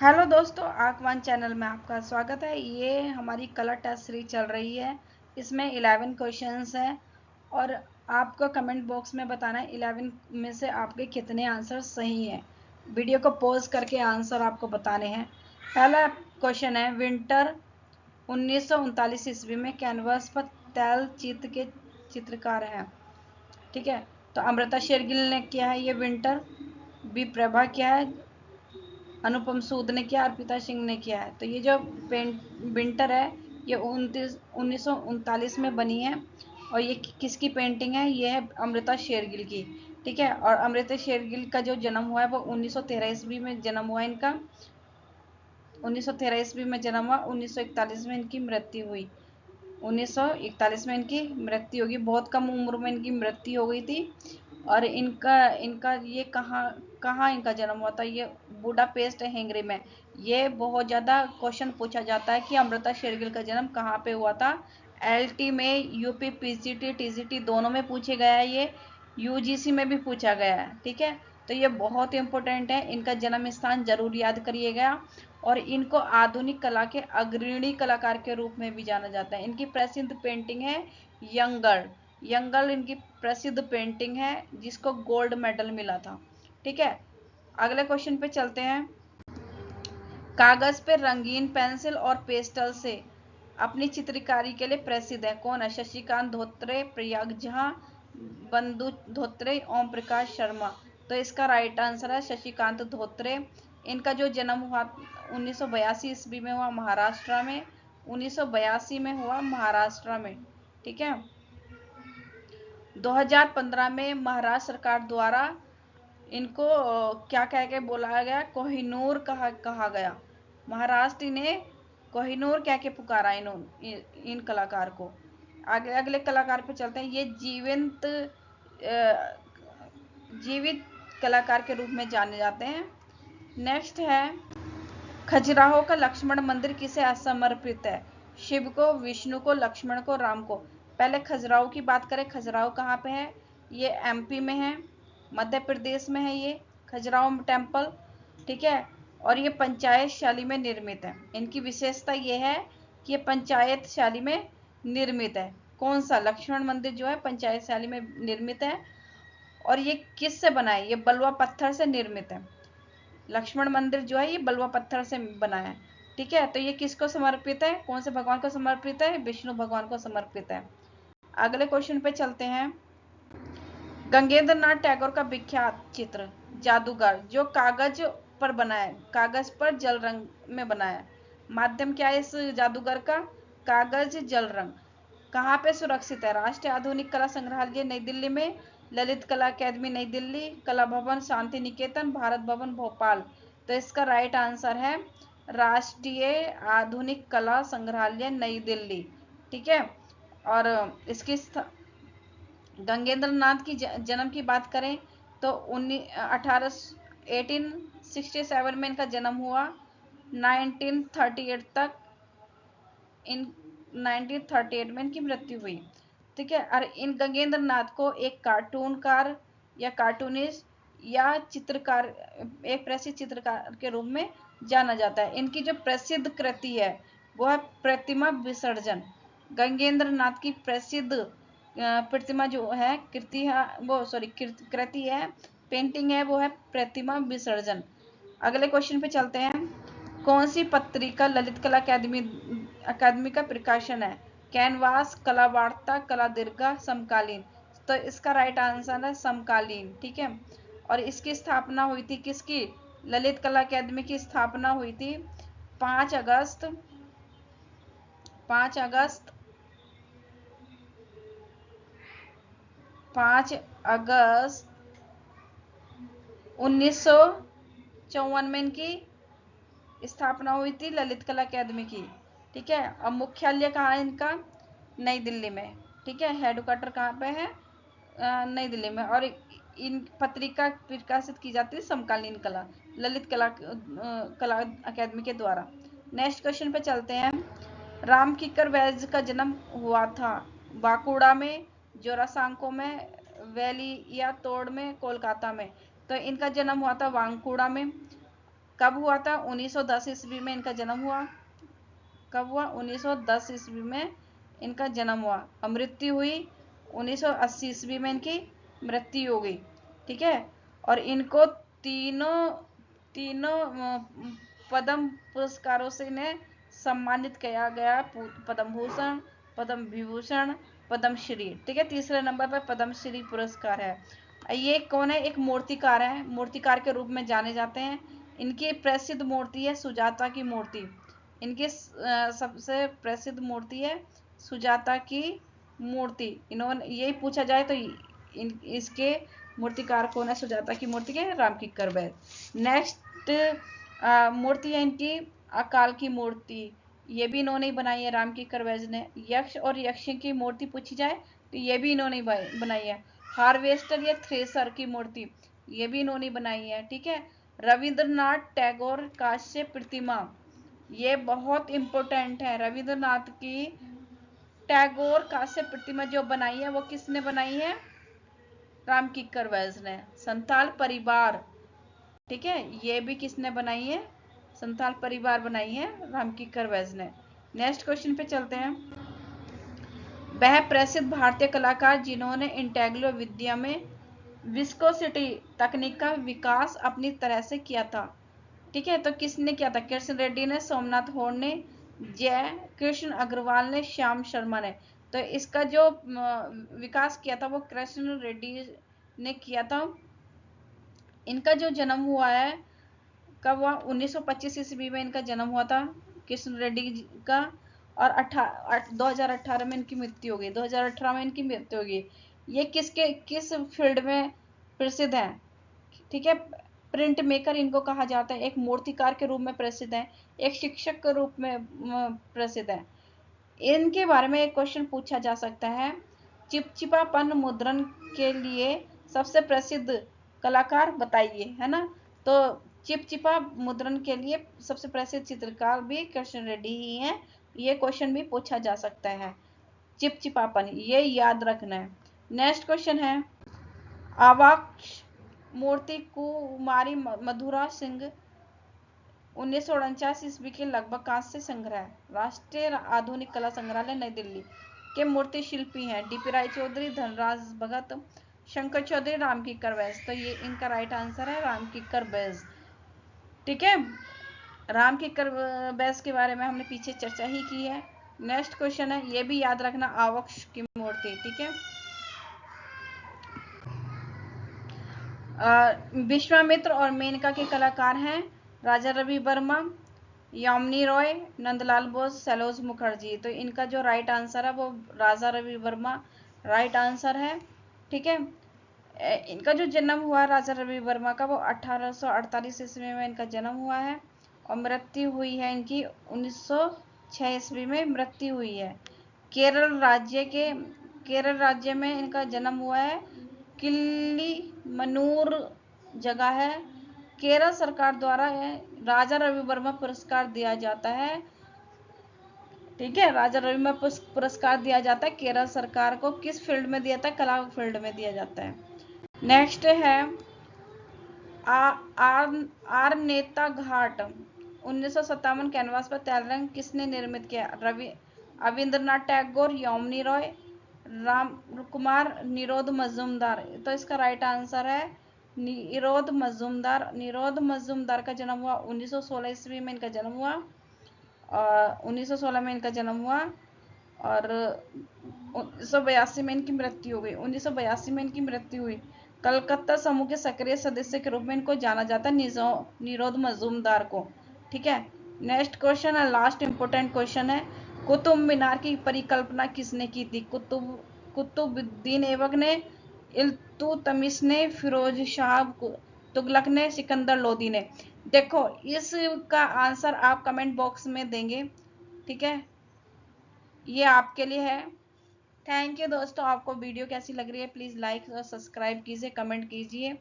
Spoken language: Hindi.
हेलो दोस्तों, आकवान चैनल में आपका स्वागत है। ये हमारी कलर टेस्ट सीरीज चल रही है। इसमें 11 क्वेश्चंस हैं और आपको कमेंट बॉक्स में बताना है 11 में से आपके कितने आंसर सही हैं। वीडियो को पॉज करके आंसर आपको बताने हैं। पहला क्वेश्चन है, विंटर 1939 ईस्वी में कैनवास पर तैल चित्र के चित्रकार हैं। ठीक है, तो अमृता शेरगिल ने किया है ये विंटर। बी प्रभा किया है, अनुपम सूद ने किया, अर्पिता सिंह ने किया है। तो ये जो विंटर है ये 1939 में बनी है और ये किसकी पेंटिंग है? ये है अमृता शेरगिल की। ठीक है, और अमृता शेरगिल का जो जन्म हुआ है वो 1913 ईस्वी में जन्म हुआ इनका। 1913 ईस्वी में जन्म हुआ, 1941 में इनकी मृत्यु हुई। 1941 में इनकी मृत्यु होगी। बहुत कम उम्र में इनकी मृत्यु हो गई थी। और इनका इनका ये कहाँ कहाँ इनका जन्म हुआ था? ये बुडापेस्ट हंगरी में। ये बहुत ज़्यादा क्वेश्चन पूछा जाता है कि अमृता शेरगिल का जन्म कहाँ पे हुआ था। एलटी में, यूपी पीसीटी टीजीटी दोनों में पूछे गया है। ये यूजीसी में भी पूछा गया है। ठीक है, तो ये बहुत इंपॉर्टेंट है। इनका जन्म स्थान जरूर याद करिएगा। और इनको आधुनिक कला के अग्रणी कलाकार के रूप में भी जाना जाता है। इनकी प्रसिद्ध पेंटिंग है यंग गर्ल। यंग गर्ल इनकी प्रसिद्ध पेंटिंग है जिसको गोल्ड मेडल मिला था। ठीक है, अगले क्वेश्चन पे चलते हैं। कागज पे रंगीन पेंसिल और पेस्टल से अपनी चित्रकारी के लिए प्रसिद्ध है। कौन है? शशिकांत धोत्रे, प्रयाग झा, बंधु धोत्रे, ओम प्रकाश शर्मा। तो इसका राइट आंसर है शशिकांत धोत्रे। इनका जो जन्म हुआ 1982 ईस्वी में हुआ महाराष्ट्र में। 1982 में हुआ महाराष्ट्र में। ठीक है, 2015 में महाराष्ट्र सरकार द्वारा इनको क्या कह के बोला गया? कोहिनूर कहा गया। महाराष्ट्र ने कोहिनूर कह के पुकारा इन कलाकार को। आगे अगले कलाकार पे चलते हैं। ये जीवित कलाकार के रूप में जाने जाते हैं। नेक्स्ट है, खजुराहो का लक्ष्मण मंदिर किसे समर्पित है? शिव को, विष्णु को, लक्ष्मण को, राम को। पहले खजुराहो की बात करें। खजुराहो कहाँ पे है? ये एमपी में है, मध्य प्रदेश में है ये खजुराहो टेम्पल। ठीक है, और ये पंचायत शैली में निर्मित है। इनकी विशेषता ये है कि ये पंचायत शैली में निर्मित है। कौन सा? लक्ष्मण मंदिर जो है पंचायत शैली में निर्मित है। और ये किस से बना है? ये बलुआ पत्थर से निर्मित है। लक्ष्मण मंदिर जो है ये बलुआ पत्थर से बना है। ठीक है, तो ये किसको समर्पित है? कौन से भगवान को समर्पित है? विष्णु भगवान को समर्पित है। अगले क्वेश्चन पे चलते हैं। गंगेंद्र नाथ टैगोर का विख्यात चित्र जादूगर जो कागज पर बना है, कागज पर जल रंग में बना है। माध्यम क्या है इस जादूगर का? कागज जल रंग। कहाँ पे सुरक्षित है? राष्ट्रीय आधुनिक कला संग्रहालय नई दिल्ली में, ललित कला अकेदमी नई दिल्ली, कला भवन शांति निकेतन, भारत भवन भोपाल। तो इसका राइट आंसर है राष्ट्रीय आधुनिक कला संग्रहालय नई दिल्ली। ठीक है, और इसकी गंगेंद्र नाथ की जन्म की बात करें तो 1867 में इनका जन्म हुआ। 1938 तक 1938 में इनकी मृत्यु हुई। ठीक है, और इन गंगेंद्र नाथ को एक कार्टूनकार या कार्टूनिस्ट या चित्रकार, एक प्रसिद्ध चित्रकार के रूप में जाना जाता है। इनकी जो प्रसिद्ध कृति है वो है प्रतिमा विसर्जन। गंगेंद्र नाथ की प्रसिद्ध प्रतिमा जो है कृति है वो कृति है, पेंटिंग है, वो है प्रतिमा विसर्जन। अगले क्वेश्चन पे चलते हैं। कौन सी पत्रिका ललित कला अकादमी का प्रकाशन है? कैनवास, कला वार्ता, कला दीर्घा, समकालीन। तो इसका राइट आंसर है समकालीन। ठीक है, और इसकी स्थापना हुई थी किसकी? ललित कला अकादमी की स्थापना हुई थी 5 अगस्त 5 अगस्त 5 अगस्त 1954 में इनकी स्थापना हुई थी ललित कला अकादमी की। ठीक है, अब मुख्यालय कहाँ है इनका? नई दिल्ली में। ठीक है, हेडक्वार्टर कहाँ पे है? नई दिल्ली में। और इन पत्रिका प्रकाशित की जाती है समकालीन कला, ललित कला अकादमी के द्वारा। नेक्स्ट क्वेश्चन पे चलते हैं। राम किकर वैद्य का जन्म हुआ था बांकुड़ा में, जोरासांको में, वेलियातोड़ में, कोलकाता में। तो इनका जन्म हुआ था बांकुड़ा में। कब हुआ था? 1910 ईस्वी में इनका जन्म हुआ। कब हुआ? 1910 ईस्वी में इनका जन्म हुआ। और मृत्यु हुई 1980 ईस्वी में इनकी मृत्यु हो गई। ठीक है। और इनको तीनों पद्म पुरस्कारों से इन्हें सम्मानित किया गया। पद्म भूषण, पद्म विभूषण, पद्मश्री। ठीक है। तीसरे नंबर पर पद्मश्री पुरस्कार है। ये कौन है? एक मूर्तिकार है, मूर्तिकार के रूप में जाने जाते हैं। इनकी प्रसिद्ध मूर्ति है सुजाता की मूर्ति। इनकी सबसे प्रसिद्ध मूर्ति है सुजाता की मूर्ति। इन्होंने यही पूछा जाए तो इसके मूर्तिकार कौन है? सुजाता की मूर्ति के राम किक्कर बैस। नेक्स्ट मूर्ति है इनकी अकाल की मूर्ति। ये भी इन्होंने ही बनाई है, राम किक्कर बैस ने। यक्ष और यक्षी की मूर्ति पूछी जाए तो ये भी इन्होंने बनाई है। हार्वेस्टर या थ्रेसर की मूर्ति ये भी इन्होंने बनाई है। ठीक है। रविंद्रनाथ टैगोर कांस्य प्रतिमा, ये बहुत इंपॉर्टेंट है। रविंद्रनाथ की टैगोर कांस्य प्रतिमा जो बनाई है वो किसने बनाई है? राम किक्कर बैस ने। संथाल परिवार, ठीक है, ये भी किसने बनाई है? संथाल परिवार बनाई है राम किक्कर बैस ने। नेक्स्ट क्वेश्चन पे चलते हैं। वह प्रसिद्ध भारतीय कलाकार जिन्होंने इंटेग्रो विद्या में विस्कोसिटी तकनीक का विकास अपनी तरह से किया था। ठीक है। तो किसने किया था? कृष्ण रेड्डी ने, सोमनाथ होर ने, जय कृष्ण अग्रवाल ने, श्याम शर्मा ने। तो इसका जो विकास किया था वो कृष्ण रेड्डी ने किया था। इनका जो जन्म हुआ है कब हुआ? 1925 ईस्वी में इनका जन्म हुआ था कृष्ण रेड्डी का। और 2018 में इनकी मृत्यु हो गई। 2018 में इनकी मृत्यु हो गई। ये किस फील्ड में प्रसिद्ध है? ठीक है। प्रिंट मेकर इनको कहा जाता है। एक मूर्तिकार के रूप में प्रसिद्ध है, एक शिक्षक के रूप में प्रसिद्ध है। इनके बारे में एक क्वेश्चन पूछा जा सकता है। चिपचिपापन मुद्रण के लिए सबसे प्रसिद्ध कलाकार बताइए, है ना। तो चिपचिपा मुद्रण के लिए सबसे प्रसिद्ध चित्रकार भी कृष्ण रेड्डी ही हैं। ये क्वेश्चन भी पूछा जा सकता है। चिपचिपापन, ये याद रखना है। नेक्स्ट क्वेश्चन है, आवाक्ष मूर्ति कुमारी मधुरा सिंह 1949 ईस्वी के लगभग कांस्य संग्रह, राष्ट्रीय आधुनिक कला संग्रहालय नई दिल्ली के मूर्ति शिल्पी हैं। डीपी राय चौधरी, धनराज भगत, शंकर चौधरी, राम किक्कर बैस। तो ये इनका राइट आंसर है राम किक्कर बैस। ठीक है। राम किक्कर बैस के बारे में हमने पीछे चर्चा ही की है। नेक्स्ट क्वेश्चन है, ये भी याद रखना, आवक्ष की मूर्ति। ठीक है। विश्वामित्र और मेनका के कलाकार हैं राजा रवि वर्मा, यामिनी रॉय, नंदलाल बोस, सैलोज मुखर्जी। तो इनका जो राइट आंसर है वो राजा रवि वर्मा राइट आंसर है। ठीक है। इनका जो जन्म हुआ राजा रवि वर्मा का वो 1848 ईस्वी में इनका जन्म हुआ है। और मृत्यु हुई है इनकी 1906 ईस्वी में मृत्यु हुई है। केरल राज्य में इनका जन्म हुआ है। किल्ली मनूर जगह है। केरल सरकार द्वारा राजा रवि वर्मा पुरस्कार दिया जाता है। ठीक है। राजा रवि वर्मा पुरस्कार दिया जाता है केरल सरकार को। किस फील्ड में दिया जाता है? कला फील्ड में दिया जाता है। नेक्स्ट है आर नेता घाट 1957 कैनवास पर तैल रंग किसने निर्मित किया? रविंद्रनाथ टैगोर, यामिनी रॉय, राम कुमार, निरोध मजूमदार। तो इसका राइट आंसर है निरोध मजूमदार। निरोध मजूमदार का जन्म हुआ 1916 ईस्वी में इनका जन्म हुआ। और 1916 में इनका जन्म हुआ और 1982 में इनकी मृत्यु हो गई। 1982 में इनकी मृत्यु हुई। कलकत्ता समूह के सक्रिय सदस्य के रूप में इनको जाना जाता है, निरोध मजूमदार को। ठीक है। नेक्स्ट क्वेश्चन है, लास्ट इंपोर्टेंट क्वेश्चन है, कुतुब मीनार की परिकल्पना किसने की थी? कुतुबुद्दीन ऐबक ने, इल्तुतमिश ने, फिरोज शाह तुगलक ने, सिकंदर लोदी ने। देखो इसका आंसर आप कमेंट बॉक्स में देंगे। ठीक है। ये आपके लिए है। थैंक यू दोस्तों। आपको वीडियो कैसी लग रही है प्लीज़ लाइक और सब्सक्राइब कीजिए, कमेंट कीजिए।